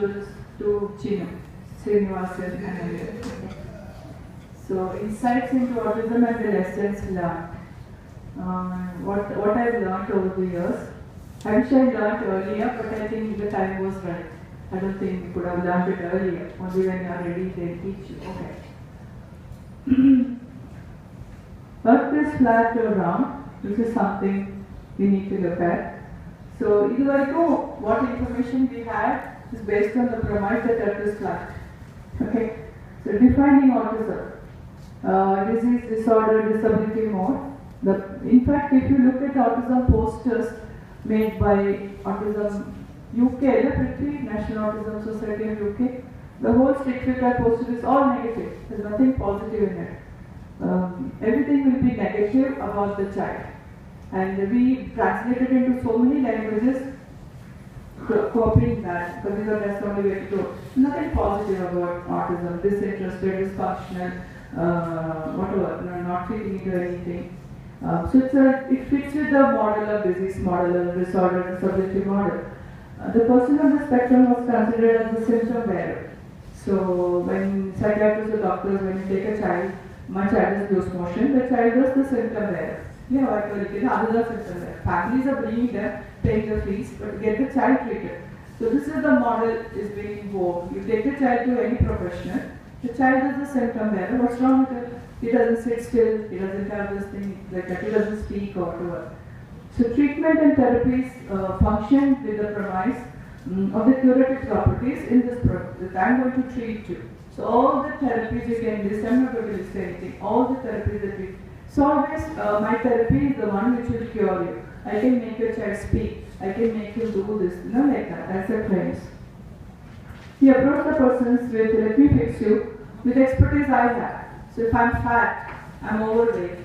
visuals to Chino, Srinivasan and Amir. So insights into autism and the lessons learned. What I've learned over the years. I wish I learned earlier, but I think the time was right. I don't think we could have learned it earlier. Only when you are ready, they teach you. Okay. Earth is flat or round. This is something we need to look at. So, what information we had is based on the premise that Earth is flat. Okay. So, defining autism. Disease, disorder, disability mode. In fact, if you look at autism posters made by Autism UK, the Prithvi National Autism Society of UK, the whole stick figure poster is all negative. There's nothing positive in it. Everything will be negative about the child. And we translated into so many languages, copying that, because that's the only way to go. Nothing positive about autism, disinterested, dysfunctional, whatever, not fitting into anything. So it fits with the model of disease model, of disorder, disability model. The person on the spectrum was considered as a symptom bearer. So when psychiatrists or doctors, when you take a child, my child is loose motion, the child is the symptom bearer. Yeah, others are symptom bearer. Families are bringing them, paying the fees, but get the child treated. So this is the model is being invoked. You take the child to any professional, the child is the symptom bearer. What's wrong with it? He doesn't sit still, he doesn't have this thing like that, he doesn't speak or whatever. So treatment and therapies function with the premise of the curative properties in this product that I'm going to treat you. So all the therapies you can list, I'm not going to list anything, all the therapies that we, so always my therapy is the one which will cure you. I can make your child speak, I can make you do this, like that, that's the claims. He approached the persons with, let me fix you, with expertise I have. So if I'm fat, I'm overweight,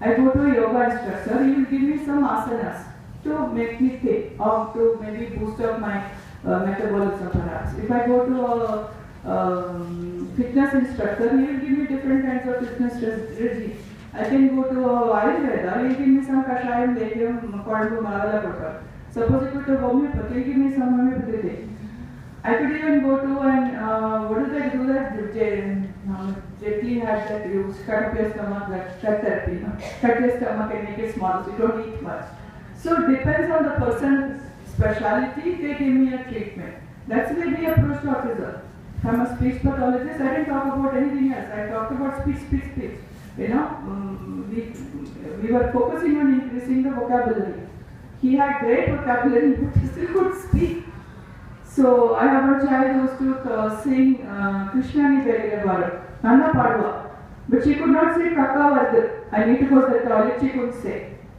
I go to a yoga instructor, he will give me some asanas to make me fit or to maybe boost up my metabolism perhaps. If I go to a fitness instructor, he will give me different kinds of fitness regime. I can go to a Ayurveda, he will give me some kashayam, legume, kodambu, malala kotta. Suppose I go to homeopathy, he will give me some homeopathy thing. I could even go to and what did I do that? Jetli had that you cut up your stomach, that cut therapy. Cut your stomach and make it small so you don't eat much. So it depends on the person's speciality, they give me a treatment. That's the way we approach autism. If I'm a speech pathologist, I didn't talk about anything else. I talked about speech. We were focusing on increasing the vocabulary. He had great vocabulary, but he still could speak. So I have a child who used to sing Krishna Ni Begire Bharat, Nanna Padwa, but she could not say Kaka Vardu. I need to go to the toilet, she couldn't say.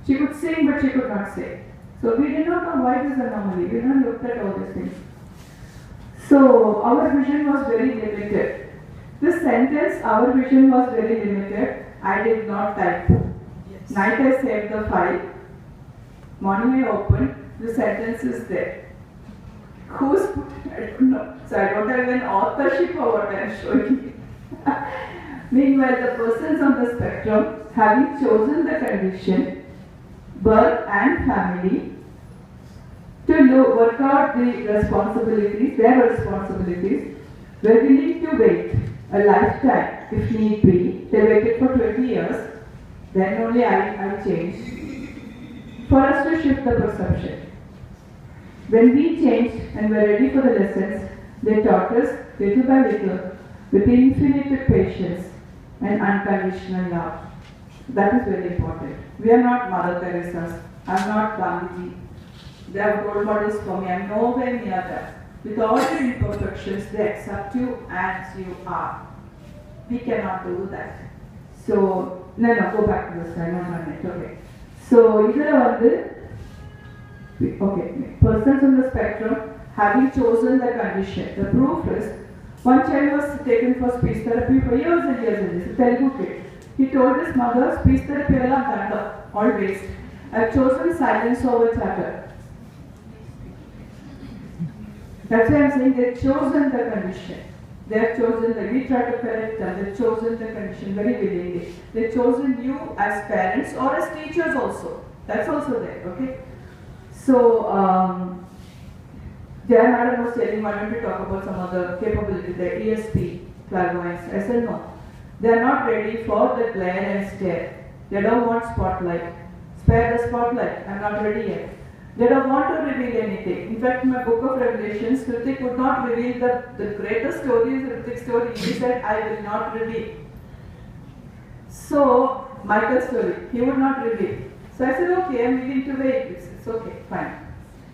She could sing, but she could not say. So we did not know why this anomaly. We did not look at all these things. So our vision was very limited. This sentence, our vision was very limited. I did not type. Yes. Night I saved the file. Morning I opened. The sentence is there. Who's put it? I don't know. So I don't have an authorship of what I am showing you. Meanwhile, the persons on the spectrum, having chosen the condition, birth and family, to work out the responsibilities, their responsibilities, were willing to wait a lifetime if need be. They waited for 20 years, then only I changed, for us to shift the perception. When we changed and were ready for the lessons, they taught us little by little with infinite patience and unconditional love. That is very important. We are not Mother Teresa's. I am not Gandhiji. They are role models for me. I am nowhere near that. With all your imperfections, they accept you as you are. We cannot do that. So, no, go back to the slide, not on it. Okay. So, okay, persons on the spectrum having chosen the condition. The proof is, one child was taken for speech therapy for years and years and years. A Telugu kid. He told his mother, speech therapy all waste. I have chosen silence over chatter. That's why I am saying they have chosen the condition. They have chosen the, we try to correct them, they have chosen the condition very willingly. They have chosen you as parents or as teachers also. That's also there, okay? So, Jay Madam was telling, why don't you talk about some other capability, the ESP clairvoyance. I said no. They are not ready for the glare and stare. They don't want spotlight. Spare the spotlight. I'm not ready yet. They don't want to reveal anything. In fact, in my book of Revelations, Hrithik would not reveal the greatest story is Hrithik's story. He said, I will not reveal. So, Michael's story, he would not reveal. So I said, okay, I'm willing to wait. It's okay, fine.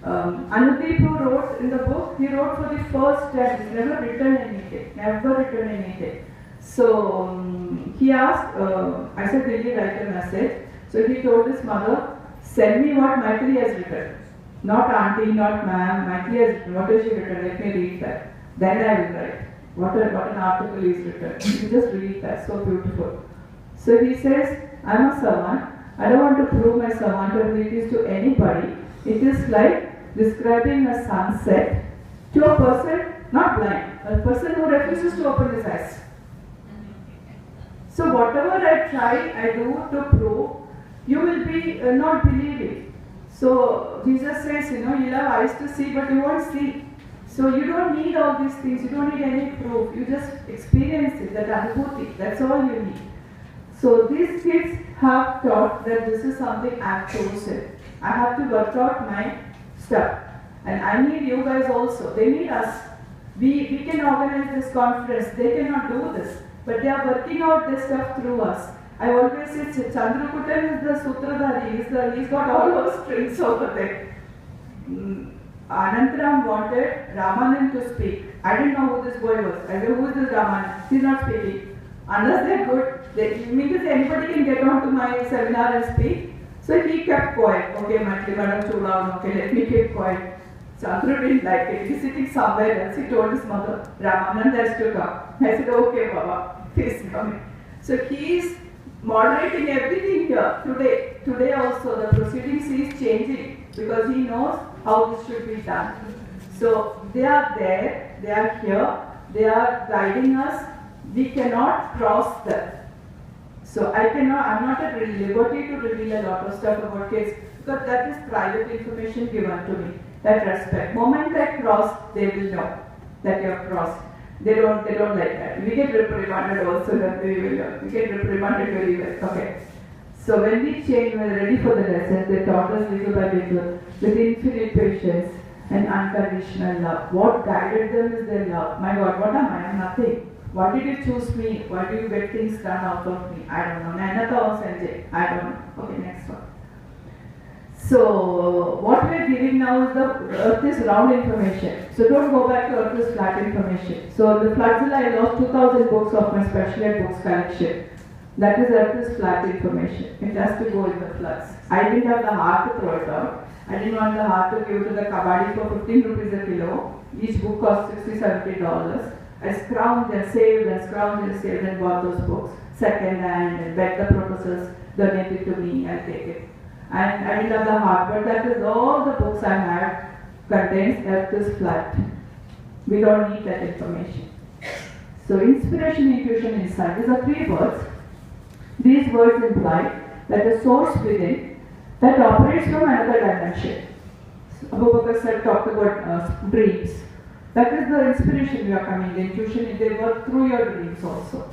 Anudeep, who wrote in the book, he wrote for the first time. He's never written anything. So he asked, I said, will you write a message? So he told his mother, send me what Mythily has written. Not auntie, not ma'am, Mythily has written. What has she written? Let me read that. Then I will write. What an article is written. You just read that, so beautiful. So he says, I'm a servant. I don't want to prove my servant abilities to anybody. It is like describing a sunset to a person not blind, a person who refuses to open his eyes. So whatever I try, I do to prove, you will be not believing. So Jesus says, you have eyes to see, but you won't see. So you don't need all these things. You don't need any proof. You just experience it, that anubhuti. That's all you need. So these kids have taught that this is something I've chosen. I have to work out my stuff. And I need you guys also. They need us. We can organize this conference. They cannot do this. But they are working out this stuff through us. I always say Chandrakutan is the Sutradhari. He's got all those strings over there. Anantaram wanted Ramanan to speak. I didn't know who this boy was. I said, who is this Ramanan? He's not speaking. Unless they're good, you mean to say anybody can get on to my seminar and speak? So he kept quiet. Okay, Mythily Madam Chula, okay, let me keep quiet. Chandru didn't like it. He's sitting somewhere else. He told his mother, Ramanand has to come. I said, okay, Baba, he's coming. So he's moderating everything here today. Today also, the proceedings is changing because he knows how this should be done. So they are there, they are here, they are guiding us. We cannot cross them. So I'm not at liberty to reveal a lot of stuff about kids because that is private information given to me. That respect. Moment I cross, they will know that you have crossed. They don't like that. We get reprimanded also that they will know. We get reprimanded very well. Okay. So when we change, when we're ready for the lesson, they taught us little by little with infinite patience and unconditional love. What guided them is their love. My God, what am I? I'm nothing. Why did you choose me? Why do you get things done out of me? I don't know. Nainata or Sanjay? I don't know. Okay, next one. So, what we are giving now is the Earth is round information. So, don't go back to Earth is flat information. So, the Floodzilla, I lost 2000 books of my special ed books collection. That is Earth is flat information. It has to go in the floods. I didn't have the heart to throw it out. I didn't want the heart to give to the kabaddi for 15 rupees a kilo. Each book cost $60-70. I scrounged and saved and bought those books second hand and begged the professors, donate it to me, I'll take it. And I didn't have the heart, but that is all the books I have contains Earth is flat. We don't need that information. So inspiration, intuition, insight. These are 3 words. These words imply that the source within that operates from another dimension. Abu Bakr said, talked about dreams. That is the inspiration you are coming, the intuition, they work through your dreams also.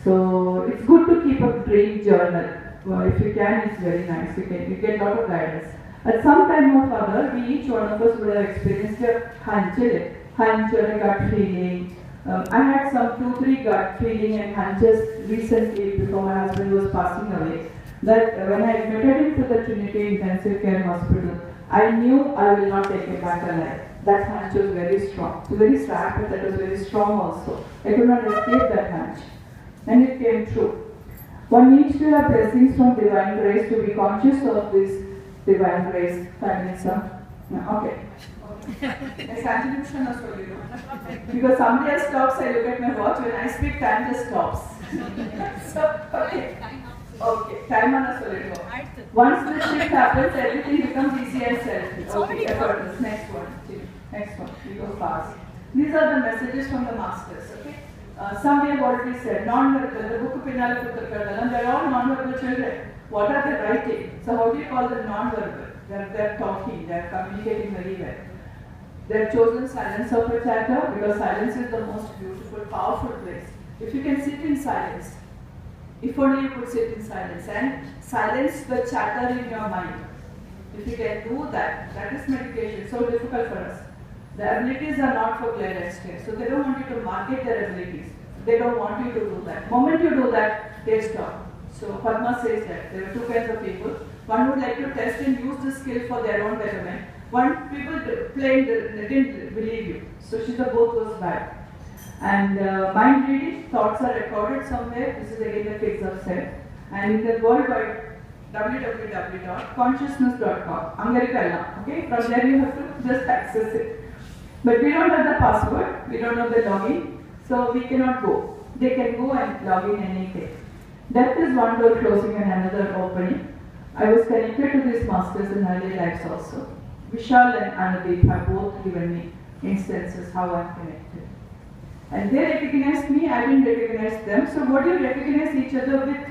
So it's good to keep a dream journal. Well, if you can, it's very nice. You get a lot of guidance. At some time or other, each one of us would have experienced a hunch or a gut feeling. I had some 2-3 gut feeling and hunches recently before my husband was passing away. That when I admitted him to the Trinity Intensive Care Hospital, I knew I will not take him back alive. That hunch was very strong. It was very sad, but that was very strong also. I could not escape that hunch. And it came true. One needs to have blessings from divine grace to be conscious of this divine grace. Feminism. Okay. Because somebody else talks, I look at my watch. When I speak, time just stops. So, okay. Okay, time on a solid work. Once this shift happens, everything becomes easy and self. Okay, effortless. Next one. Next one. We go fast. These are the messages from the masters. Okay. Some we have already said. Non-verbal. The book Pinala Putrakardalam. They are all non-verbal children. What are they writing? So how do you call them non-verbal? They are talking. They are communicating very well. They have chosen silence over chatter because silence is the most beautiful, powerful place. If you can sit in silence, if only you could sit in silence and silence the chatter in your mind. If you can do that, that is meditation. So difficult for us. The abilities are not for Claire and Stay. So they don't want you to market their abilities. They don't want you to do that. The moment you do that, they stop. So Padma says that there are two kinds of people. One would like to test and use the skill for their own betterment. One people didn't believe you. So she said both was bad. And mind reading, thoughts are recorded somewhere. This is again the kids have said. And you can go by www.consciousness.com. Okay? From there you have to just access it. But we don't have the password, we don't know the login, so we cannot go. They can go and log in anything. Death is one door closing and another opening. I was connected to these masters in early lives also. Vishal and Anadeep have both given me instances how I am connected. And they recognized me, I didn't recognize them. So what do you recognize each other with?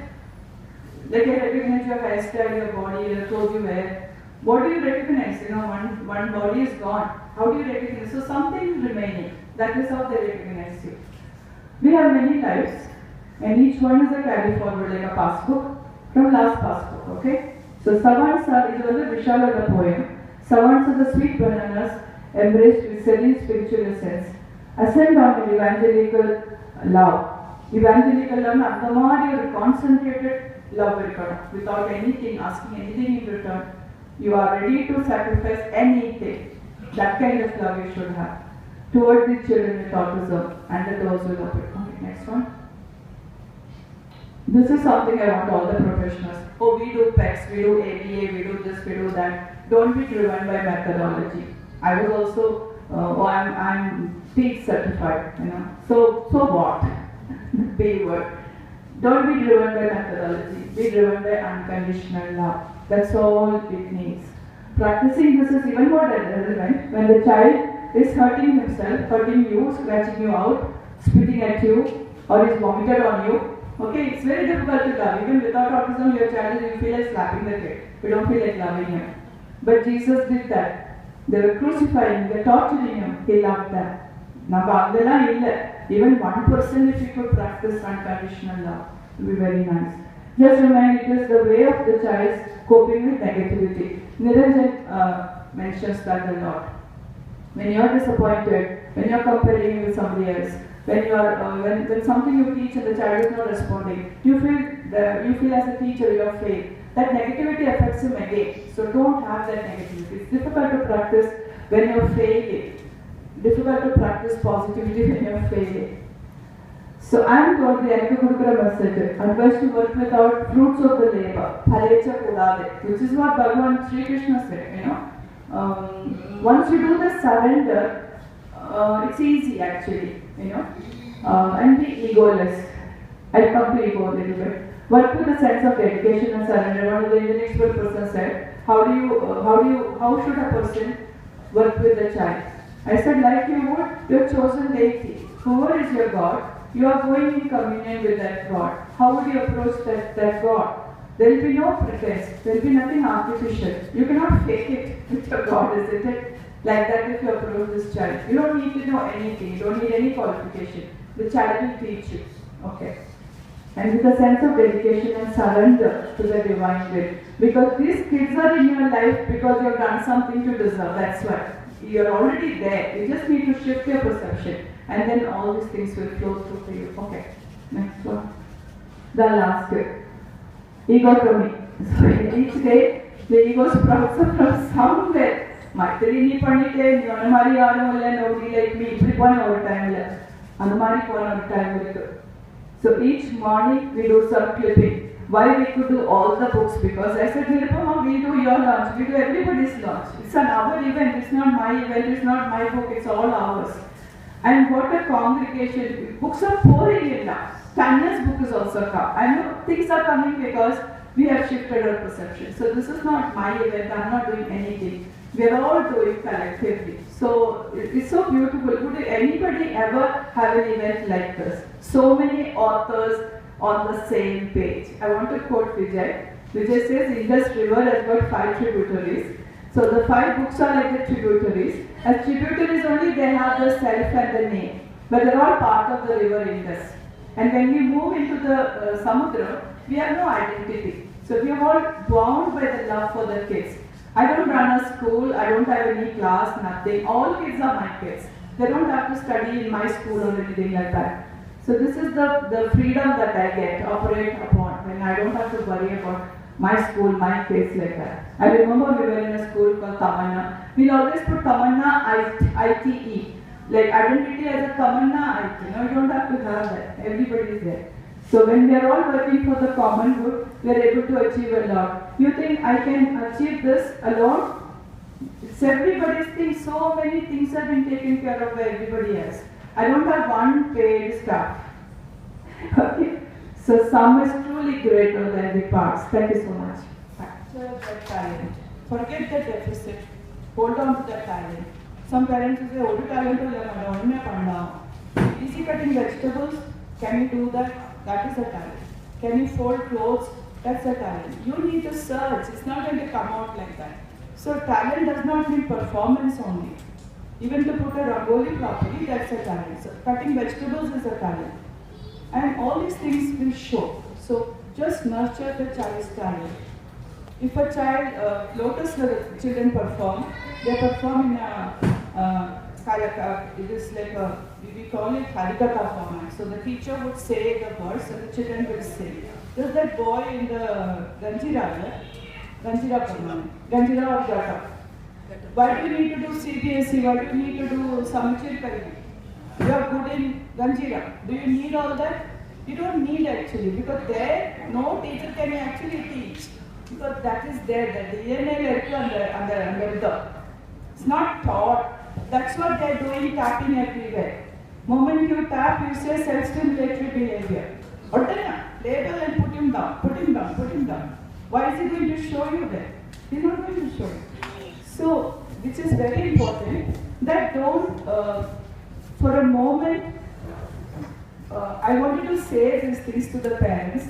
Like I recognize your hairstyle, your body, your clothes you wear. What do you recognize? You know, one body is gone. How do you recognize? So something is remaining. That is how they recognize you. We have many lives, and each one is a carry forward like a passbook from last passbook. Okay? So savants are, this was the Vishal the poem. Savants are the sweet bananas embraced with serene spiritual essence. Ascend on an evangelical love. Evangelical love, a concentrated love without anything, asking anything in return. You are ready to sacrifice anything. That kind of love you should have towards the children with autism and those who love it. Okay, next one. This is something I want all the professionals. Oh, we do PECs, we do ABA, we do this, we do that. Don't be driven by methodology. I was also, I'm TEAC certified, you know. So what? B word. Don't be driven by methodology. Be driven by unconditional love. That's all it needs. Practicing this is even more relevant when the child is hurting himself, hurting you, scratching you out, spitting at you, or is vomited on you. Okay, it's very difficult to love. Even without autism, your child, you feel like slapping the kid. You don't feel like loving him. But Jesus did that. They were crucifying, they were torturing him. He loved that. Even 1% if you could practice unconditional love, it would be very nice. Just remind, it is the way of the child coping with negativity. Niranjan mentions that a lot. When you are disappointed, when you are comparing with somebody else, when you are when something you teach and the child is not responding, you feel as a teacher you have failed. That negativity affects him again. So don't have that negativity. It's difficult to practice when you are failing. Difficult to practice positivity when you are failing. So I am told the Anakakudukura message, advice to work without fruits of the labor, phalecha kudade, which is what Bhagavan Sri Krishna said, you know. Once you do the surrender, it's easy actually, you know, and be egoless. I'll come to ego a little bit. Work with a sense of dedication and surrender. One of the Indian expert person said, how should a person work with a child? I said, like you would your chosen deity. Whoever is your God, you are going in communion with that God. How would you approach that God? There will be no pretense. There will be nothing artificial. You cannot fake it with your God, isn't it? Like that if you approach this child. You don't need to know anything. You don't need any qualification. The child will teach you. Okay. And with a sense of dedication and surrender to the divine will. Because these kids are in your life because you have done something to deserve. That's why. You are already there. You just need to shift your perception. And then all these things will flow through for you. Okay. Next one. The last bit. Egotomy. So each day, the ego sprouts from somewhere. Mythily ni panite, ni anamari aadamalla, nobody like me. Ipdi pona over time la. Anamari pona over time. So each morning we do some clipping. Why we could do all the books? Because I said, Nirupama, we do your launch, we do everybody's launch. It's an our event, it's not my event, it's not my book, it's all ours. And what a congregation, books are pouring in now. Tanya's book is also come. I know things are coming because we have shifted our perception. So this is not my event, I'm not doing anything. We are all doing collectively. So it's so beautiful. Would anybody ever have an event like this? So many authors on the same page. I want to quote Vijay. Vijay says, Indus River has got 5 tributaries. So the 5 books are like the tributaries. As tributaries only they have the self and the name, but they're all part of the river Indus. And when we move into the Samudra, we have no identity. So we are all bound by the love for the kids. I don't run a school, I don't have any class, nothing. All kids are my kids. They don't have to study in my school or anything like that. So this is the freedom that I get to operate upon when I don't have to worry about my school, my kids like that. I remember we were in a school called Tamanna. We'll always put Tamanna ITE. Like identity as a Tamanna IT. You don't have to have that. Everybody is there. So when we are all working for the common good, we are able to achieve a lot. You think I can achieve this alone? It's everybody's thing. So many things have been taken care of by everybody else. I don't have one paid staff. Okay? So some is truly greater than the parts. Thank you so much. Factor the talent. Forget the deficit. Hold on to the talent. Some parents will say, oh, talent easy cutting vegetables, can you do that? That is a talent. Can you fold clothes? That's a talent. You need to search. It's not going to come out like that. So talent does not mean performance only. Even to put a rangoli properly, that's a talent. So cutting vegetables is a talent. And all these things will show. So just nurture the child's talent. If a child, lotus children perform, they perform in a it is like we call it Harikatha format. So the teacher would say the verse and the children will sing. There's that boy in the Ganjira or Gata. Why do you need to do CBSE? Why do you need to do Samachir Karimi? You are good in Ganjira. Do you need all that? You don't need actually, because there no teacher can actually teach. Because that is there, the DNA under the. It's not taught. That's what they're doing, tapping everywhere. Moment you tap, you say self-stimulatory behavior. Label and put him down, put him down, put him down. Why is he going to show you that? He's not going to show you. So, which is very important, that don't, for a moment, I wanted to say these things to the parents.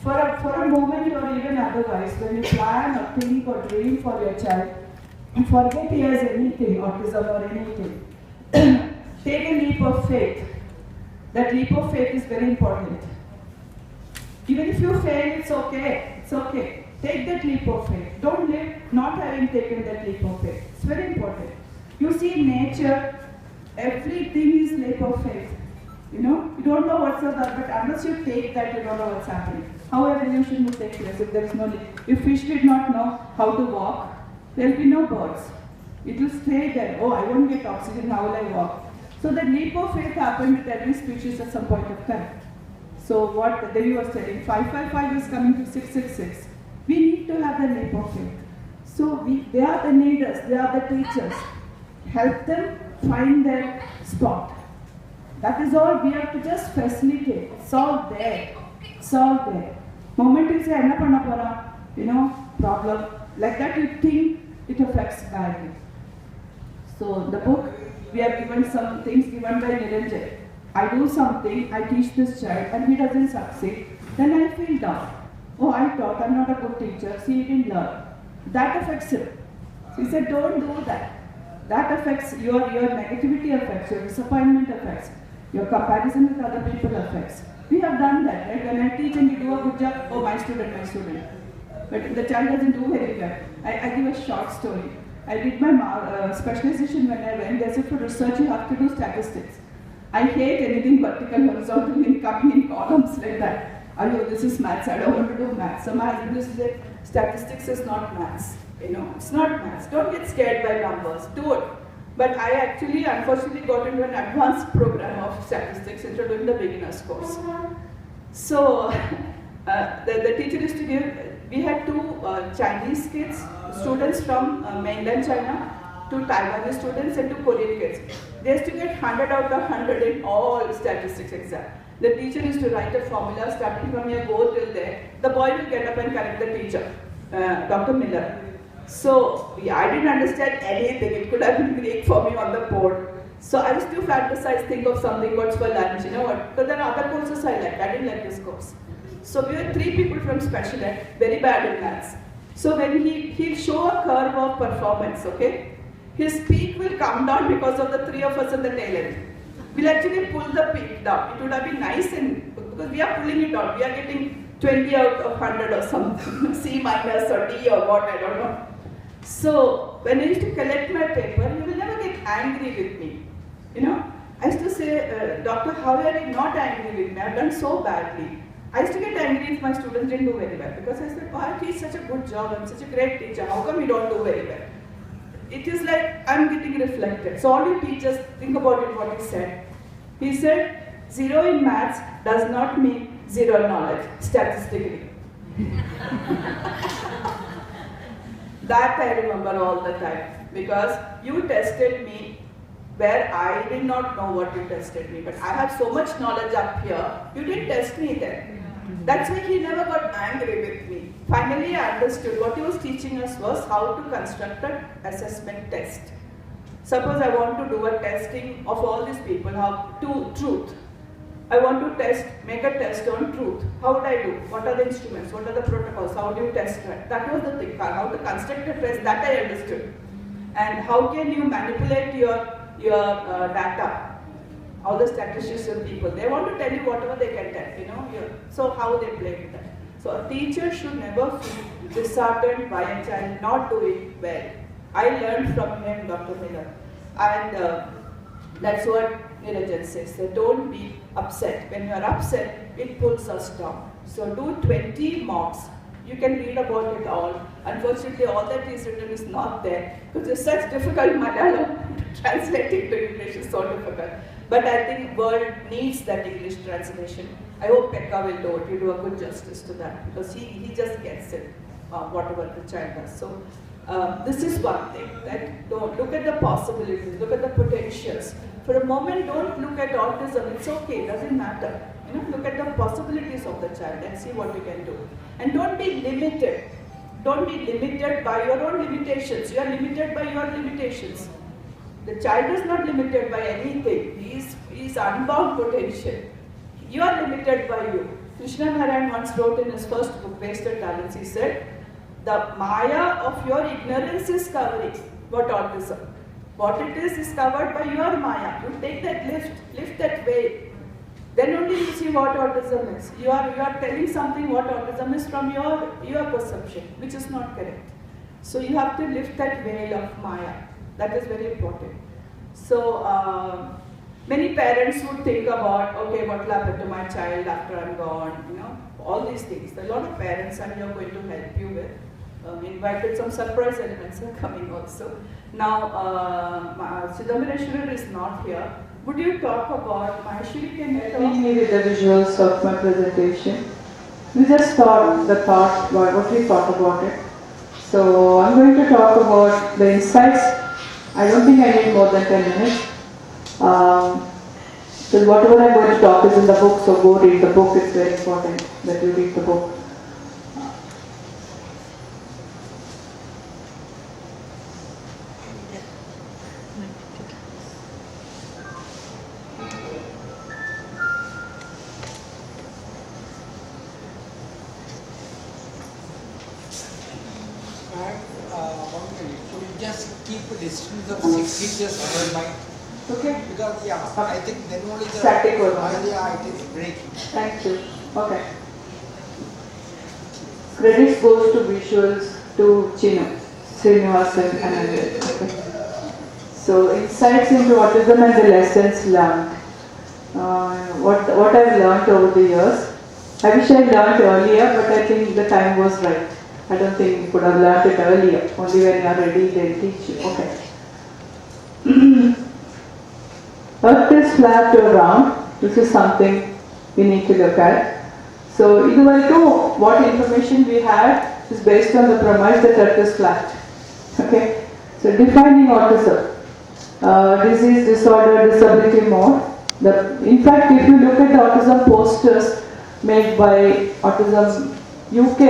For a moment or even otherwise, when you plan or think or dream for your child, forget he has anything, autism or anything. Take a leap of faith. That leap of faith is very important. Even if you fail, it's okay. It's okay. Take that leap of faith. Don't live not having taken that leap of faith. It's very important. You see in nature, everything is leap of faith. You don't know what's up, but unless you take that, you don't know what's happening. How evolution will take place if there is no leap? If fish did not know how to walk, there will be no birds. It will stay there. Oh, I won't get oxygen, how will I walk? So the leap of faith happened with every species at some point of time. So what Devi was telling, 555 is coming to 666. We need to have the leap of faith. So they are the leaders, they are the teachers. Help them find their spot. That is all, we have to just facilitate. It's all there. It's all there. Moment you say, enna panna pora, problem. Like that you think it affects badly. So the book, we have given some things given by Niranjan. I do something, I teach this child and he doesn't succeed, then I feel down. Oh, I thought I'm not a good teacher, see, he didn't learn. That affects him. So he said, don't do that. That affects your negativity affects, your disappointment affects, your comparison with other people affects. We have done that, right? When I teach and you do a good job, oh, my student. But the child doesn't do very well. I give a short story. I did my specialization when I went. They said for research you have to do statistics. I hate anything vertical, horizontal, coming in columns like that. This is maths, I don't want to do maths. So my husband used to say, statistics is not maths. It's not maths. Don't get scared by numbers. Do it. But I actually, unfortunately, got into an advanced program of statistics instead of doing the beginner's course. So the teacher used to give, we had two Chinese kids, students from mainland China, two Taiwanese students and two Korean kids. They used to get 100 out of 100 in all statistics exam. The teacher used to write a formula starting from here, go till there. The boy will get up and correct the teacher, Dr. Miller. So I didn't understand anything. It could have been Greek for me on the board. So I used to fantasize, think of something, what's for lunch, what. But there are other courses I liked. I didn't like this course. So we were 3 people from special ed, very bad in maths. So when he'll show a curve of performance, okay, his peak will come down because of the three of us at the tail end. We'll actually pull the peak down. It would have been nice, and because we are pulling it down, we are getting 20 out of 100 or something, C minus or D or what, I don't know. So when I used to collect my paper, he will never get angry with me. You know, I used to say, Doctor, how are you not angry with me? I've done so badly. I used to get angry if my students didn't do very well, because I said, oh, I teach such a good job, I'm such a great teacher, how come you don't do very well? It is like I'm getting reflected. So all you teachers, think about it, what he said. He said, 0 in maths does not mean 0 knowledge, statistically. That I remember all the time, because you tested me where I did not know what you tested me, but I have so much knowledge up here, you didn't test me then. That's why he never got angry with me. Finally I understood what he was teaching us was how to construct an assessment test. Suppose I want to do a testing of all these people, how to truth. I want to make a test on truth. How would I do? What are the instruments? What are the protocols? How do you test that? That was the thing. How to construct a test, that I understood. And how can you manipulate your data? All the statistician people, they want to tell you whatever they can tell, you know. So how they play with that. So a teacher should never feel disheartened by a child not doing well. I learned from him, Dr. Miller. And that's what Niranjan says. So don't be upset. When you are upset, it pulls us down. So do 20 mocks. You can read about it all. Unfortunately, all that is written is not there, because it's such difficult Malayalam. Translating to English is so difficult. But I think world needs that English translation. I hope Pekka will do it. You do a good justice to that, because he just gets it, whatever the child does. So this is one thing, that don't look at the possibilities, look at the potentials. For a moment, don't look at autism. It's okay, it doesn't matter. You know, look at the possibilities of the child and see what you can do. And don't be limited. Don't be limited by your own limitations. You are limited by your limitations. The child is not limited by anything. He is unbound potential. You are limited by you. Krishna Narayan once wrote in his first book, Wasted Talents, he said, the Maya of your ignorance is covering what autism. What it is covered by your Maya. You take that lift that way. Then only you see what autism is. You are telling something what autism is from your perception, which is not correct. So you have to lift that veil of Maya. That is very important. So many parents would think about, okay, what will happen to my child after I'm gone, you know, all these things. A lot of parents are here going to help you with. Invited some surprise elements are coming also. Now, Siddhamareshwarar is not here. Would you talk about Maheshwari? Can you help me with the visuals of my presentation? We just what we thought about it. So I'm going to talk about the insights. I don't think I need more than 10 minutes. So whatever I'm going to talk is in the book, so go read the book. It's very important that you read the book. Distance of 6 inches from my okay. Because I think then only the static will it is breaking. Thank you. Okay. Credits goes to visuals to Chino, Srinivasan and Anil. Okay. So insights into autism and the lessons learned. What I've learned over the years. I wish I learned earlier, but I think the time was right. I don't think you could have learned it earlier. Only when you are ready, they'll teach you. Okay. Earth is flat or round. This is something we need to look at. So, what information we had is based on the premise that Earth is flat. Okay. So, defining autism, disease, disorder, disability mode. In fact, if you look at the autism posters made by Autism UK,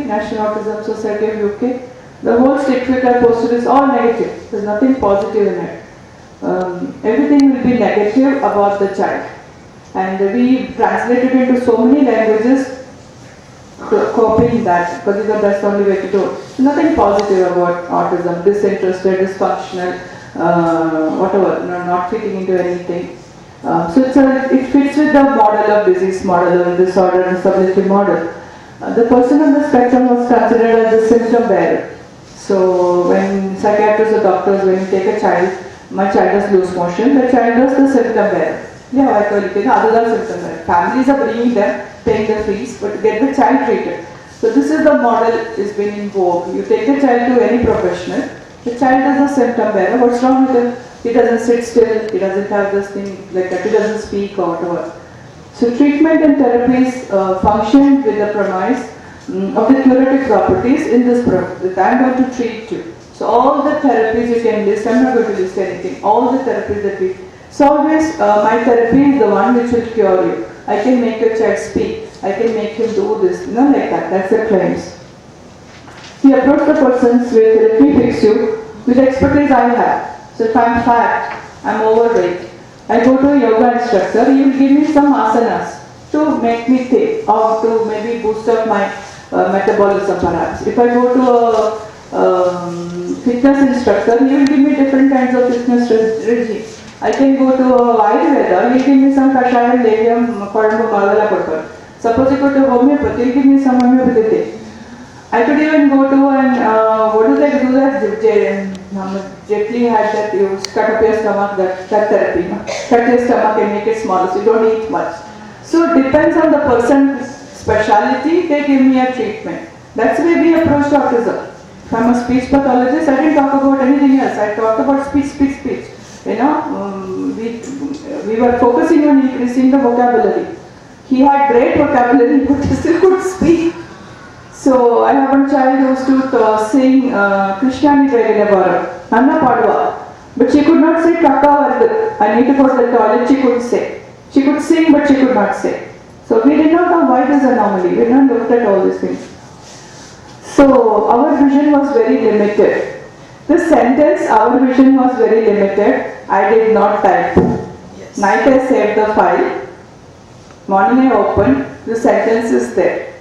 National Autism Society of UK, the whole stick figure poster is all negative. There's nothing positive in it. Everything will be negative about the child. And we translated into so many languages. copying that because you know that's the only way to do it. Nothing positive about autism, disinterested, dysfunctional, whatever, you know, not fitting into anything. So it fits with the model of disease model and disorder and disability model. The person on the spectrum was considered as a symptom bearer. So when psychiatrists or doctors, when you take a child, my child has loose motion, the child is the symptom bearer. Yeah, I told you, other symptom bearer. Families are bringing them, paying the fees, but get the child treated. So this is the model is being in vogue. You take the child to any professional, the child is a symptom bearer. What's wrong with him? He doesn't sit still, he doesn't have this thing like that, he doesn't speak or whatever. So treatment and therapies function with the premise of the curative properties in this product that I'm going to treat you. So all the therapies you can list, I'm not going to list anything, all the therapies that we, so always my therapy is the one which will cure you. I can make your child speak, I can make him do this, you know, like that, that's the claims. He approached the persons with let me fix you with the expertise I have. So if I'm fat, I'm overweight, I go to a yoga instructor, he will give me some asanas to make me thick or to maybe boost up my metabolism perhaps. If I go to a fitness instructor, he will give me different kinds of fitness regime. I can go to a Ayurveda, he will give me some kashayam, levyam, kodambu, magala kodapar. Suppose I go to homeopathy, he will give me some homeopathy thing. I could even go to and what do they do that? Jet Li had that, you cut up your stomach, that therapy. Cut your stomach and make it smaller so you don't eat much. So it depends on the person's speciality, they give me a treatment. That's the way we approach autism. If I'm a speech pathologist, I didn't talk about anything else. I talked about speech. You know, we were focusing on increasing the vocabulary. He had great vocabulary, but he still couldn't speak. So I have a child who used to sing Krishnani Vedanavaram, Anna Padwa, but she could not say Kakka Vardu. I need to go to the toilet, she couldn't say. She could sing, but she could not say. So we did not know why this anomaly. We did not looked at all these things. So our vision was very limited. This sentence, our vision was very limited. I did not type. Yes. Night I saved the file. Morning I opened. The sentence is there.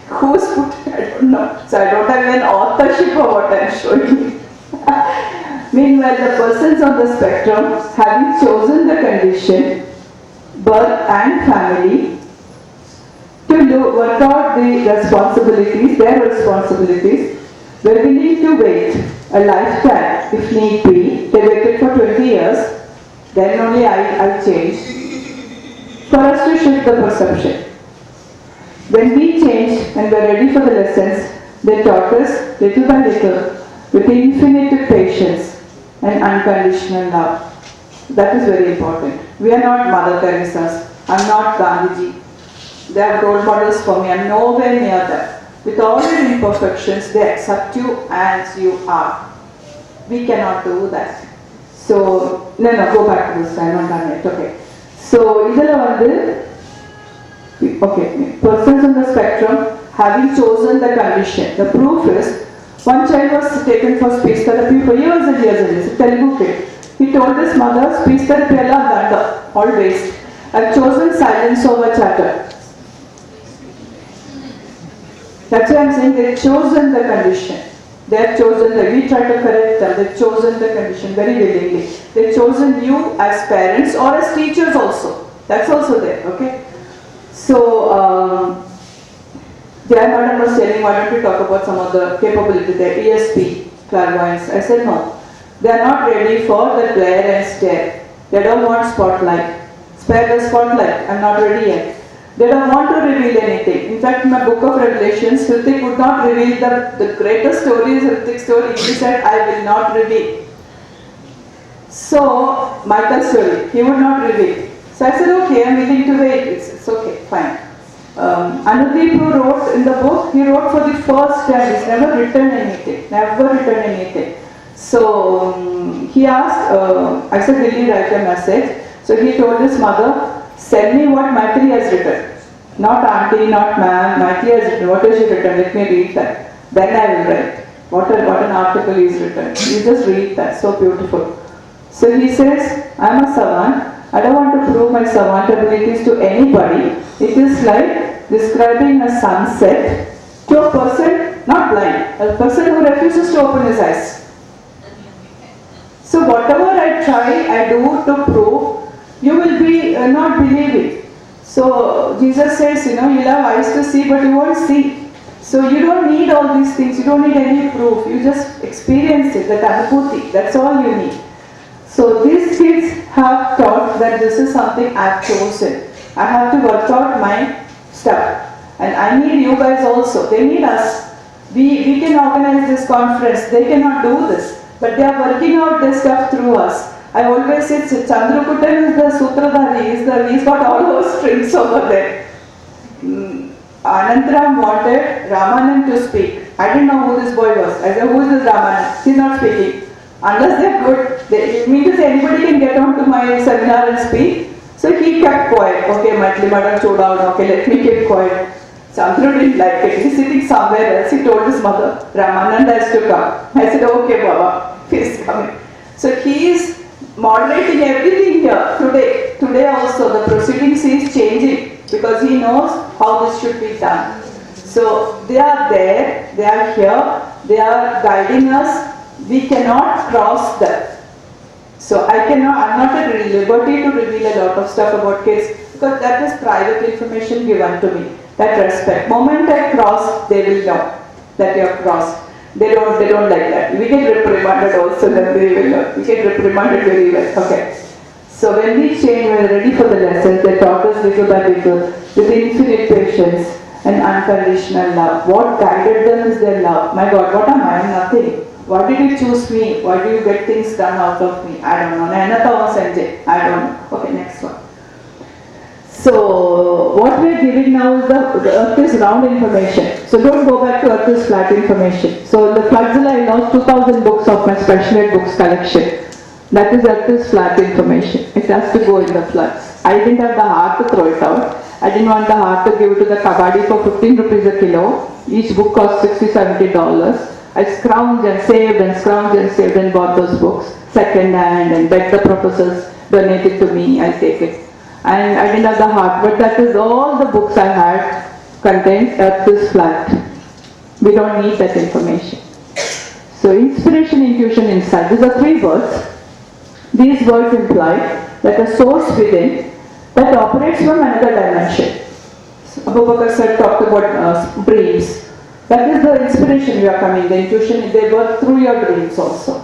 Who's put it? I don't know. So I don't have an authorship of what I am showing you. Meanwhile, the persons on the spectrum, having chosen the condition, birth and family, to work out the responsibilities, their responsibilities, were willing to wait a lifetime if need be. They waited for 20 years, then only I changed, for us to shift the perception. When we changed and were ready for the lessons, they taught us little by little with infinite patience and unconditional love. That is very important. We are not Mother Teresa's. I am not Gandhiji. They are role models for me. I am nowhere near them. With all your imperfections, they accept you as you are. We cannot do that. So, no, go back to this. I am not done yet. Okay. So, okay, persons on the spectrum having chosen the condition. The proof is, one child was taken for speech therapy for years and years and years. A Telugu kid. He told his mother, speech therapy all waste. I've chosen silence over chatter. That's why I'm saying they've chosen the condition. They've chosen we try to correct them. They've chosen the condition very willingly. They've chosen you as parents or as teachers also. That's also there, okay? So, Jaya Madam was telling, why don't we talk about some of the capability there, ESP, clairvoyance. I said no. They are not ready for the glare and stare. They don't want spotlight. Spare the spotlight. I'm not ready yet. They don't want to reveal anything. In fact, in my book of Revelations, Hrithik would not reveal the greatest stories, Hrithik's story. He said, I will not reveal. So, Michael's story, he would not reveal. So I said, okay, I'm willing to wait. It's okay, fine. Anudeep, who wrote in the book, he wrote for the first time. He's never written anything. So he asked, I said, will you write a message? So he told his mother, send me what Mythily has written. Not auntie, not ma'am, Mythily has written. What has she written? Let me read that. Then I will write. What an article he's written. You just read that, so beautiful. So he says, I'm a savant. I don't want to prove my savant abilities to anybody. It is like describing a sunset to a person, not blind, a person who refuses to open his eyes. So whatever I try, I do to prove, you will be not believing. So Jesus says, you'll have eyes to see, but you won't see. So you don't need all these things, you don't need any proof, you just experience it, that anubhuti, that's all you need. So these kids have taught that this is something I've chosen. I have to work out my stuff. And I need you guys also, they need us. We can organize this conference, they cannot do this, but they are working out this stuff through us. I always say Chandrakuttan is the Sutradhari, he's got all those strings over there. Anantaram wanted Ramanand to speak. I didn't know who this boy was. I said, who is this Ramanand? He's not speaking. Unless they're good, it means to say anybody can get onto my seminar and speak. So he kept quiet. Okay, Mythily madam showed out. Okay, let me keep quiet. Chandru didn't like it. He's sitting somewhere else. He told his mother, Ramanand has to come. I said, okay, Baba, he's coming. So he is moderating everything here today. Today also the proceedings is changing because he knows how this should be done. So they are there, they are here, they are guiding us. We cannot cross them. So I'm not at liberty to reveal a lot of stuff about kids because that is private information given to me. That respect. Moment I cross, they will know that you have crossed. They don't like that. We get reprimanded also, then they will know. We get reprimanded very well. Okay. So when we change, when we're ready for the lessons, they taught us little by little with infinite patience and unconditional love. What guided them is their love. My God, what am I? Nothing. Why did you choose me? Why do you get things done out of me? I don't know. I don't know. Okay, next one. So what we are giving now is the earth is round information. So don't go back to earth is flat information. So in the Floodzilla I lost 2000 books of my special ed books collection. That is earth is flat information. It has to go in the floods. I didn't have the heart to throw it out. I didn't want the heart to give it to the kabaddi for 15 rupees a kilo. Each book cost $60-70. I scrounged and saved and bought those books second hand and begged the professors donate it to me, I'll take it. And I didn't have the heart, but that is all the books I had contains earth is flat. We don't need that information. So inspiration, intuition, insight. These are 3 words. These words imply that a source within that operates from another dimension. So Abu Bakr sir talked about dreams. That is the inspiration you are coming, the intuition, they work through your dreams also.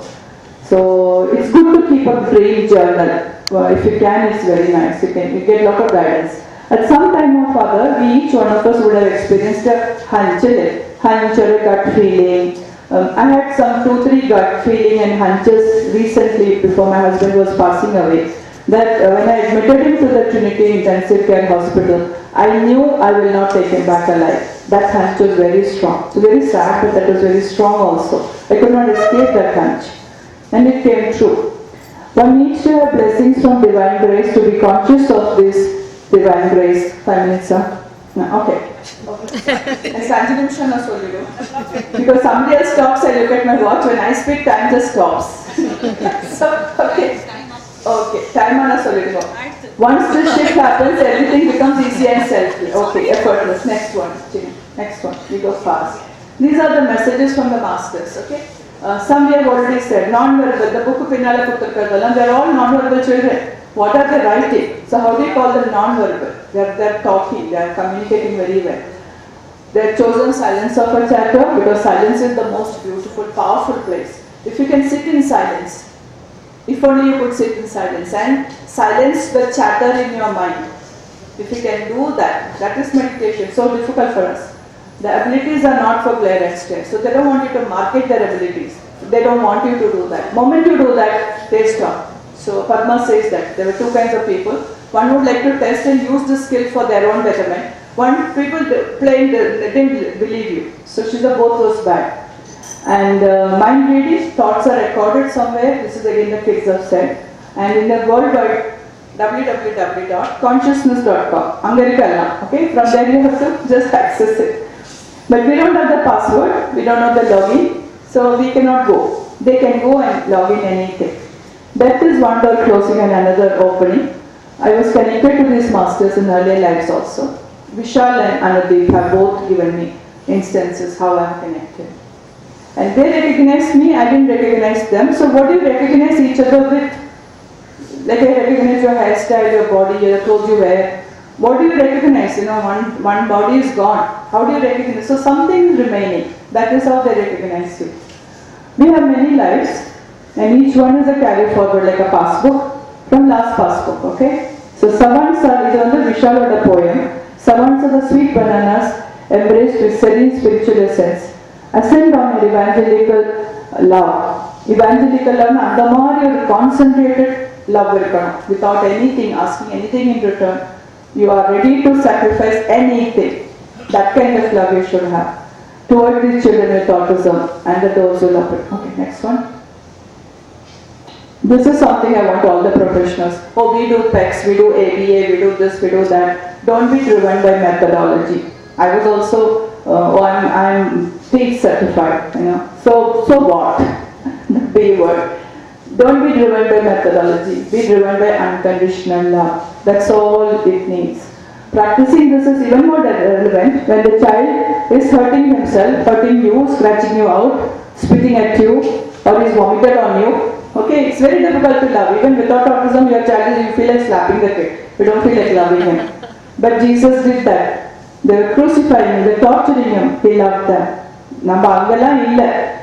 So it's good to keep a dream journal. If you can, it's very nice. You get a lot of guidance. At some time or other, each one of us would have experienced a hunch or a gut feeling. I had some 2-3 gut feeling and hunches recently before my husband was passing away. That when I admitted him to the Trinity Intensive Care Hospital, I knew I will not take him back alive. That hunch was very strong. So very sad, but that was very strong also. I could not escape that hunch. And it came true. One needs to have blessings from divine grace to be conscious of this divine grace. 5 minutes, sir? No, okay. Because somebody else talks, I look at my watch. When I speak, time just stops. So, okay. Okay, time on a solid go. Once this shift happens, everything becomes easy and selfless. Okay, effortless. Next one, Jimmy. Next one. We go fast. These are the messages from the masters. Okay. Some we have already said. Non-verbal. The book of Pinnala Puttakadalam. They are all non-verbal children. What are they writing? So how do you call them non-verbal? They are talking. They are communicating very well. They have chosen silence of a chapter because silence is the most beautiful, powerful place. If you can sit in silence. If only you could sit in silence and silence the chatter in your mind. If you can do that, that is meditation. So difficult for us. The abilities are not for Blair and Stare. So they don't want you to market their abilities. They don't want you to do that. Moment you do that, they stop. So Padma says that there were 2 kinds of people. One would like to test and use the skill for their own betterment. One people plain didn't believe you. So she said both was bad. And mind reading, thoughts are recorded somewhere. This is again the kids have said. And in the World Wide, www.consciousness.com. Okay, from there you have to just access it. But we don't have the password, we don't know the login, so we cannot go. They can go and log in anything. That is one door closing and another opening. I was connected to these masters in earlier lives also. Vishal and Anudeep have both given me instances how I'm connected. And they recognized me, I didn't recognize them. So what do you recognize each other with? Like I recognize your hairstyle, your body, your clothes you wear. What do you recognize? One body is gone. How do you recognize? So something is remaining. That is how they recognize you. We have many lives, and each one is a carry forward like a passbook from last passbook, okay? So Savans are, this is the Vishal poem. Savans are the sweet bananas embraced with serene spiritual essence. Ascend on your evangelical love. Evangelical love, and the more you concentrated love will come without anything, asking anything in return. You are ready to sacrifice anything. That kind of love you should have toward these children with autism and those who love it. Okay, next one. This is something I want all the professionals. Oh, we do PECs, we do ABA, we do this, we do that. Don't be driven by methodology. I was also, I'm teach certified, So what? The B word. Don't be driven by methodology. Be driven by unconditional love. That's all it needs. Practicing this is even more relevant when the child is hurting himself, hurting you, scratching you out, spitting at you, or is vomited on you. Okay, it's very difficult to love. Even without autism, your child, you feel like slapping the kid. You don't feel like loving him. But Jesus did that. They were crucifying him, they were torturing him. He loved them.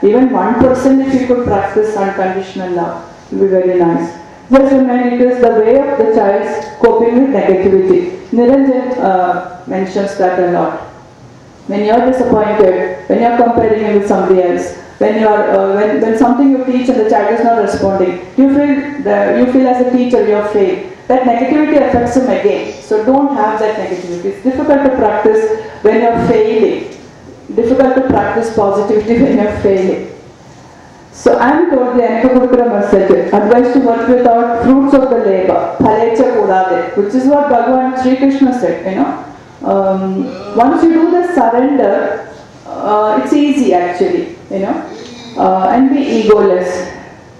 Even 1% if you could practice unconditional love, it will be very nice. Just remind, it is the way of the child's coping with negativity. Niranjan mentions that a lot. When you are disappointed, when you are comparing him with somebody else, when you are when something you teach and the child is not responding, you feel as a teacher you have failed. That negativity affects him again. So don't have that negativity. It's difficult to practice when you are failing. Difficult to practice positivity when you are failing. So I am told the Anakapurukura message, advised to work without fruits of the labor, phalecha kudade, which is what Bhagavan Sri Krishna said, Once you do the surrender, it's easy actually, and be egoless.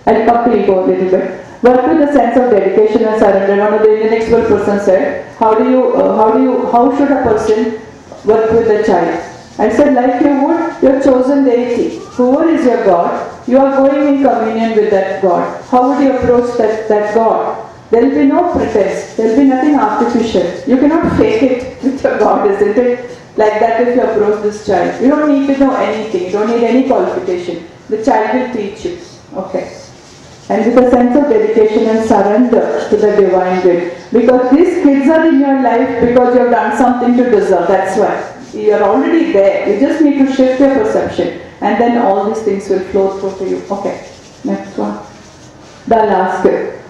I'll come to ego a little bit. Work with a sense of dedication and surrender. One of the Indian expert person said, how should a person work with a child? I said, like you would your chosen deity. Whoever is your God, you are going in communion with that God. How would you approach that God? There will be no pretense. There will be nothing artificial. You cannot fake it with your God, isn't it? Like that if you approach this child. You don't need to know anything. You don't need any qualification. The child will teach you. Okay. And with a sense of dedication and surrender to the divine will. Because these kids are in your life because you have done something to deserve. That's why. You are already there. You just need to shift your perception. And then all these things will flow through to you. Okay. Next one. The last bit.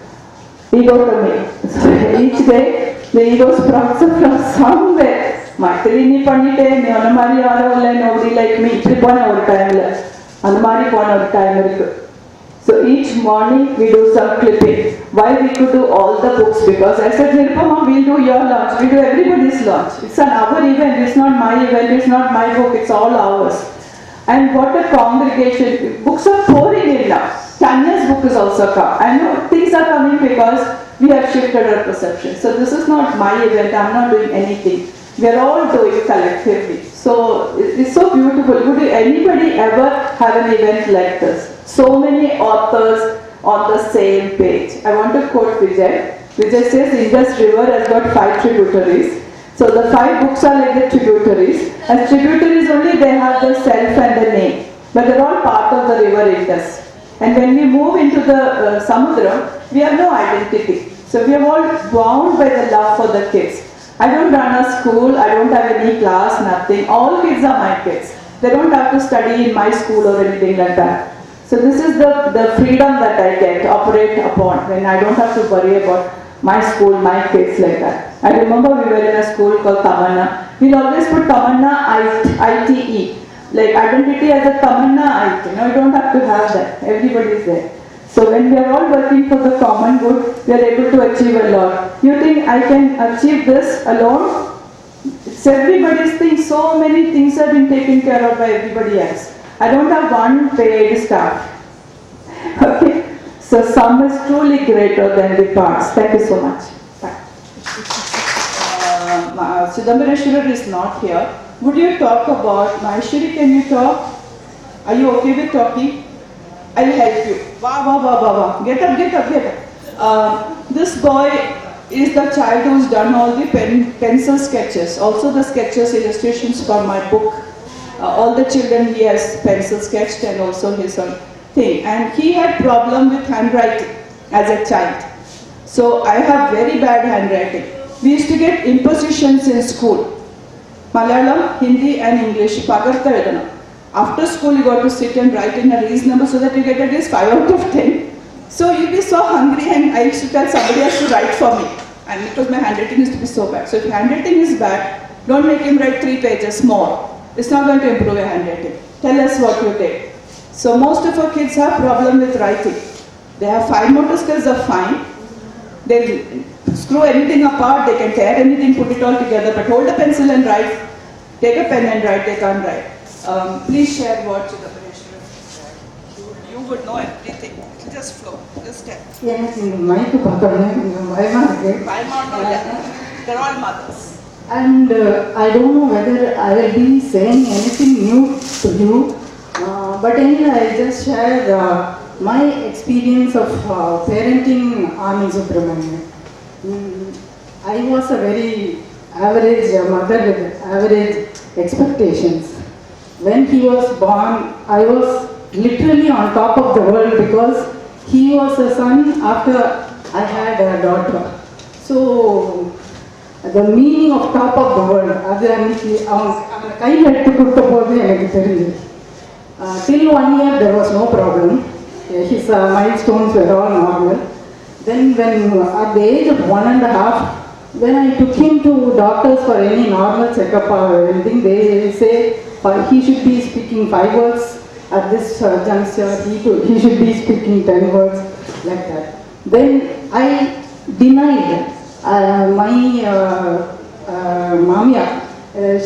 Ego to me. So each day, the ego sprouts up from somewhere. Mythily ni pannite, ni anamari yaro illa, nobody like me. Ipdi pona oru time illa. Anamari pona oru time irukku. So each morning we do some clipping. Why we could do all the books? Because I said, Nirupama, we'll do your launch. We do everybody's launch. It's an our event. It's not my event. It's not my book. It's all ours. And what a congregation. Books are pouring in now. Tanya's book is also come. I know things are coming because we have shifted our perception. So this is not my event. I'm not doing anything. We are all doing collectively. So it's so beautiful. Would anybody ever have an event like this? So many authors on the same page. I want to quote Vijay. Vijay says Indus River has got 5 tributaries. So the 5 books are like the tributaries. As tributaries only they have the self and the name. But they're all part of the river Indus. And when we move into the Samudra, we have no identity. So we are all bound by the love for the kids. I don't run a school, I don't have any class, nothing. All kids are my kids. They don't have to study in my school or anything like that. So this is the freedom that I get to operate upon when I don't have to worry about my school, my kids like that. I remember we were in a school called Tamanna. We'll always put Tamanna ITE. Like identity as a Tamanna IT. You don't have to have that. Everybody is there. So when we are all working for the common good, we are able to achieve a lot. You think I can achieve this alone? It's everybody's thing. So many things have been taken care of by everybody else. I don't have one paid staff. Okay? So sum is truly greater than the parts. Thank you so much. Bye. Chidambareshwarar is not here. Would you talk about, Maheshwari, can you talk? Are you okay with talking? I'll help you. Wow, wow, wow, wow, wow. Get up, get up, get up. This boy is the child who's done all the pencil sketches. Also the sketches, illustrations for my book. All the children he has pencil sketched and also his own thing. And he had problem with handwriting as a child. So I have very bad handwriting. We used to get impositions in school. Malayalam, Hindi and English. Pagartha vedana. After school you got to sit and write in a reasonable so that you get at least 5 out of 10. So you'll be so hungry and I used to tell somebody else to write for me. And because my handwriting used to be so bad. So if handwriting is bad, don't make him write 3 pages more. It's not going to improve your handwriting. Tell us what you did. So most of our kids have problem with writing. They have fine motor skills are fine. They screw anything apart, they can tear anything, put it all together, but hold a pencil and write. Take a pen and write, they can't write. Please share what you would know everything. It'll just flow. Just tell. They're all mothers. And I don't know whether I will be saying anything new to you, but anyway, I'll just share my experience of parenting Anand Subramanian. I was a very average mother with average expectations. When he was born, I was literally on top of the world because he was a son after I had a daughter. So the meaning of top of the world, till 1 year there was no problem. His milestones were all normal. Then when at the age of 1.5, when I took him to doctors for any normal checkup or anything, they say he should be speaking 5 words at this juncture, he should be speaking 10 words, like that. Then I denied my Mamia.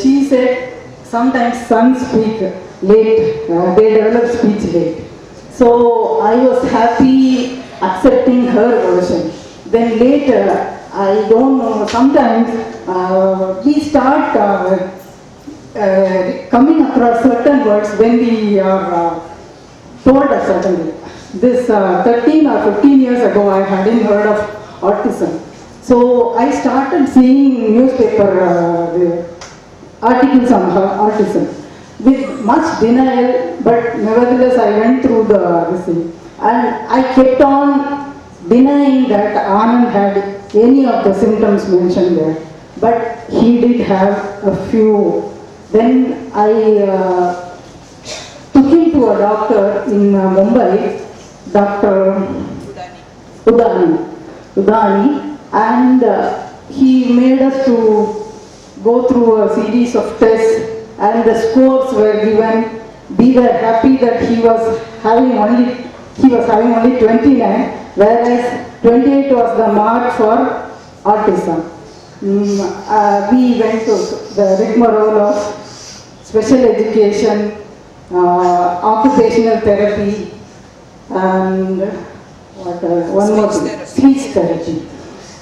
She said sometimes sons speak late, they develop speech late. So I was happy accepting her version. Then later, I don't know, sometimes we start coming across certain words when we are told a certain way. This 13 or 15 years ago, I hadn't heard of autism. So I started seeing newspaper articles on autism with much denial, but nevertheless I went through this thing. And I kept on denying that Anand had any of the symptoms mentioned there. But he did have a few. Then I took him to a doctor in Mumbai, Dr. Udani, and he made us to go through a series of tests, and the scores were given. We were happy that he was having only 29, whereas 28 was the mark for autism. We went to the rigmarole of special education, occupational therapy, and one more thing, speech therapy.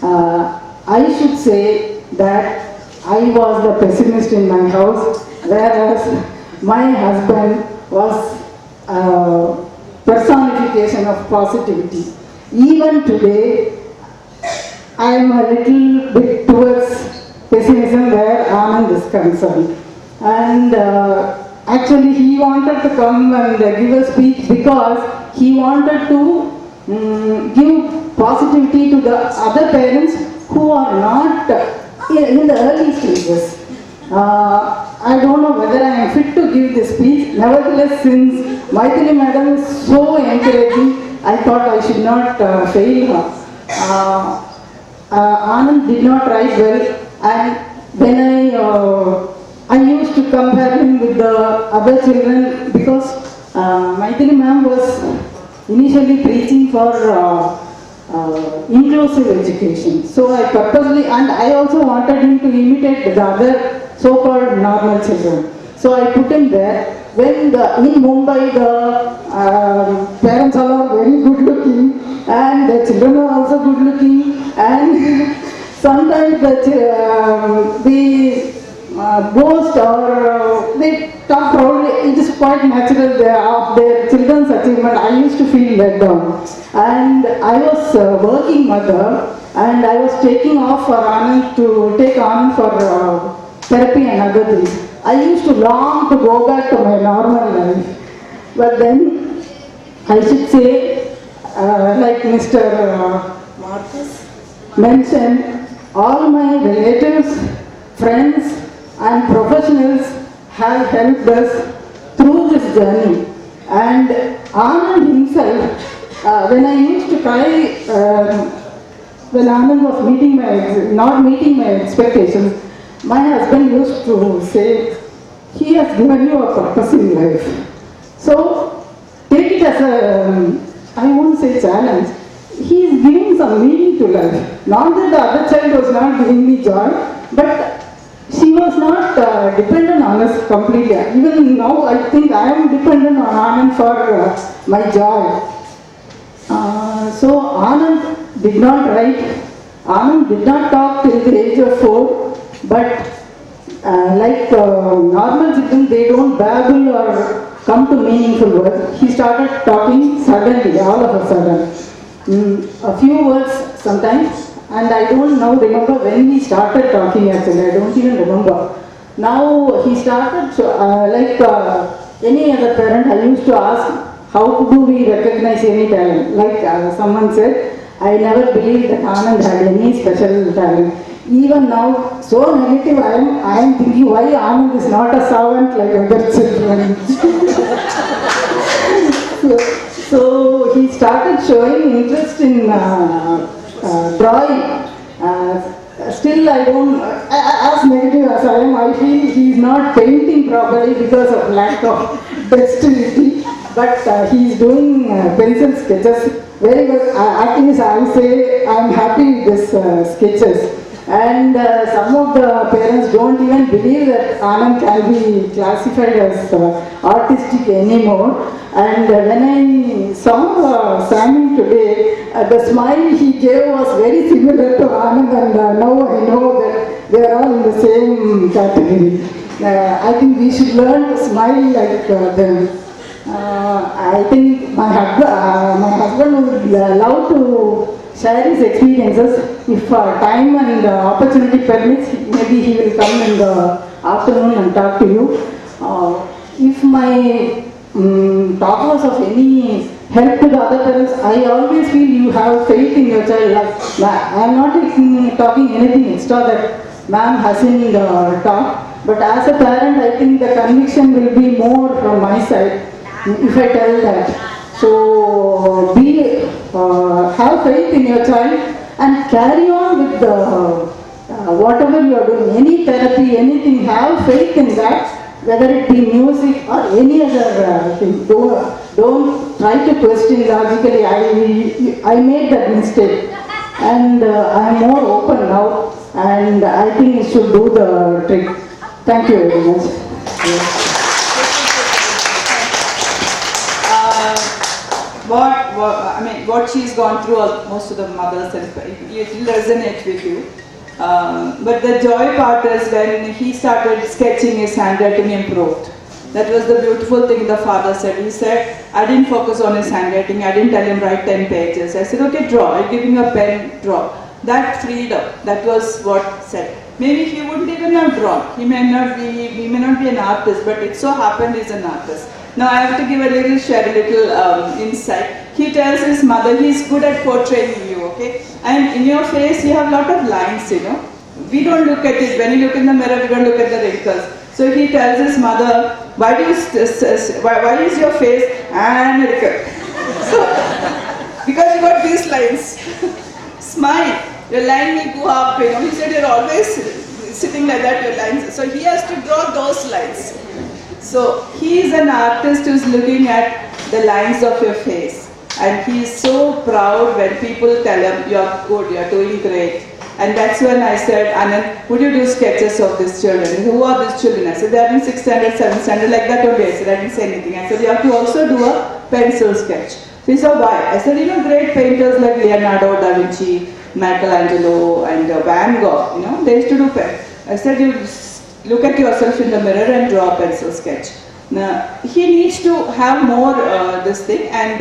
I should say that I was the pessimist in my house, whereas my husband was personification of positivity. Even today, I am a little bit towards pessimism where Anand is concerned. And actually he wanted to come and give a speech because he wanted to give positivity to the other parents who are not in the early stages. I don't know whether I am fit to give this speech. Nevertheless, since Mythily madam is so encouraging, I thought I should not fail her. Anand did not write well, and when I used to compare him with the other children because Mythily ma'am was initially preaching for inclusive education. So I purposely, and I also wanted him to imitate the other so-called normal children. So I put him there. When in Mumbai the parents are all very good looking and the children are also good looking, and sometimes they boast or they talk proudly. It is quite natural of their children's achievement. I used to feel let down. And I was working mother and I was taking off for Anand to take Anand for therapy and other things. I used to long to go back to my normal life. But then I should say, like Mr. Marcus mentioned, all my relatives, friends and professionals have helped us through this journey. And Anand himself, when I used to cry, when Anand was not meeting my expectations, my husband used to say, he has given you a purpose in life. So take it as a, I won't say challenge, he is giving some meaning to life. Not that the other child was not giving me joy, but she was not dependent on us completely. Even now, I think I am dependent on Anand for my joy. So Anand did not write, Anand did not talk till the age of 4, but like normal children, they don't babble or come to meaningful words. He started talking suddenly, all of a sudden. A few words sometimes, and I don't now remember when he started talking actually, I don't even remember. Now he started, like any other parent, I used to ask, how do we recognize any talent? Like someone said, I never believed that Anand had any special talent. Even now, so negative I am thinking why Anand is not a servant like other children. So he started showing interest in drawing. Still I don't, as negative as I am, I feel he is not painting properly because of lack of dexterity. But he is doing pencil sketches very well. At least I will say I am happy with this sketches. And some of the parents don't even believe that Anand can be classified as artistic anymore. And when I saw Sammy today, the smile he gave was very similar to Anand, and now I know that they are all in the same category. I think we should learn to smile like them. I think my husband would love to share his experiences. If time and opportunity permits, maybe he will come in the afternoon and talk to you. If my talk was of any help to the other parents, I always feel you have faith in your child. I am not talking anything extra that ma'am hasn't talked, but as a parent, I think the conviction will be more from my side if I tell that. So have faith in your child and carry on with whatever you are doing, any therapy, anything, have faith in that, whether it be music or any other thing. Don't try to question logically, I made that mistake and I am more open now and I think it should do the trick. Thank you very much. What she's gone through, most of the mothers, and it will resonate with you. But the joy part is when he started sketching, his handwriting improved. That was the beautiful thing the father said. He said, I didn't focus on his handwriting, I didn't tell him write 10 pages. I said, okay, draw. I'll give him a pen, draw. That freedom, that was what said. Maybe he wouldn't even have drawn. He may not be an artist, but it so happened he's an artist. Now I have to share a little insight. He tells his mother, he's good at portraying you, okay? And in your face, you have a lot of lines, you know. We don't look at it. When you look in the mirror, we don't look at the wrinkles. So he tells his mother, why is your face analytical? So, because you got these lines. Smile. Your line will go up, you know. He said, you're always sitting like that, your lines. So he has to draw those lines. So he is an artist who's looking at the lines of your face. And he is so proud when people tell him, you're good, you're doing great. And that's when I said, Anand, would you do sketches of these children? He said, who are these children? I said, they're in 6th standard, 7th standard, like that only. I said, I didn't say anything. I said, you have to also do a pencil sketch. So he said, why? I said, great painters like Leonardo da Vinci, Michelangelo and Van Gogh, they used to do pen. I said, you look at yourself in the mirror and draw a pencil sketch. Now, he needs to have more this thing, and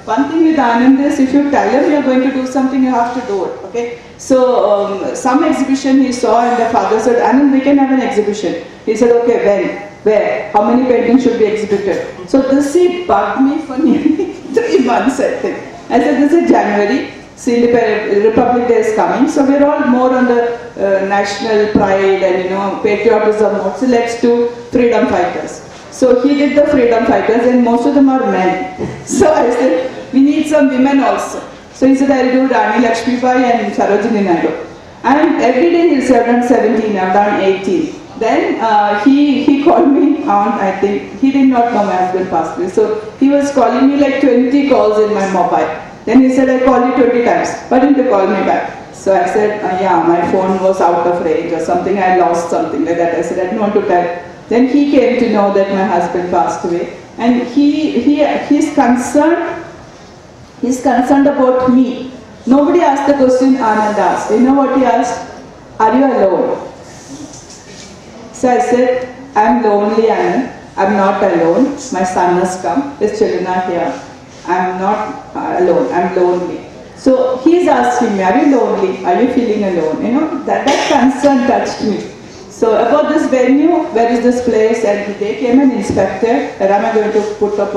one thing with Anand is if you tell him you're going to do something, you have to do it, okay? So, some exhibition he saw and the father said, Anand, we can have an exhibition. He said, okay, when? Where? How many paintings should be exhibited? So this he bugged me for nearly 3 months, I think. I said, this is January, see Republic Day is coming, so we're all more on the national pride and patriotism mode, so let's do freedom fighters. So he did the freedom fighters and most of them are men. So I said, we need some women also. So he said, I'll do Rani Lakshmibai and Sarojini Naidu. And every day he'll say, I've done 17, I've done 18. Then he called me on, I think, he did not know my husband passed away. So he was calling me like 20 calls in my mobile. Then he said, I called you 20 times. Why didn't you call me back? So I said, yeah, my phone was out of range or something, I lost something like that. I said, I didn't want to tell. Then he came to know that my husband passed away. And he's concerned about me. Nobody asked the question Anand asked. You know what he asked? Are you alone? So I said, I'm lonely, Anand. I'm not alone. My son has come. His children are here. I'm not alone. I'm lonely. So he's asking me, are you lonely? Are you feeling alone? That concern touched me. So about this venue, where is this place? And they came and inspected. Where am I going to put up?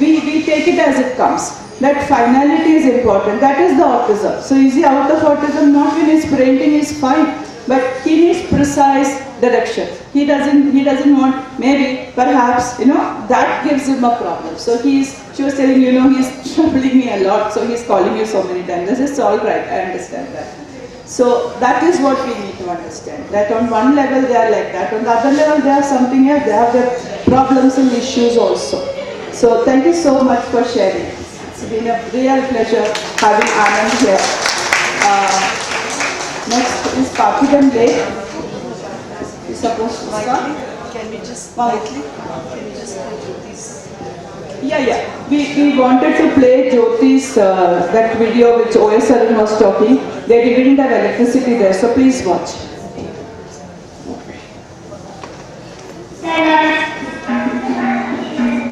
We take it as it comes. That finality is important. That is the autism. So is he out of autism? Not when he's painting, he's fine. But he needs precise direction. He doesn't want, maybe, perhaps, that gives him a problem. So she was telling he's troubling me a lot, so he's calling you so many times. This is all right, I understand that. So that is what we need to understand. That on one level they are like that, on the other level they are something else, they have their problems and issues also. So thank you so much for sharing. It's been a real pleasure having Anand here. Next is Parthiban Lake. He's supposed to start. Can we just quietly? Can we just play Jyoti's? Yeah. We wanted to play Jyoti's that video which OS Arun was talking. They didn't have electricity there, so please watch.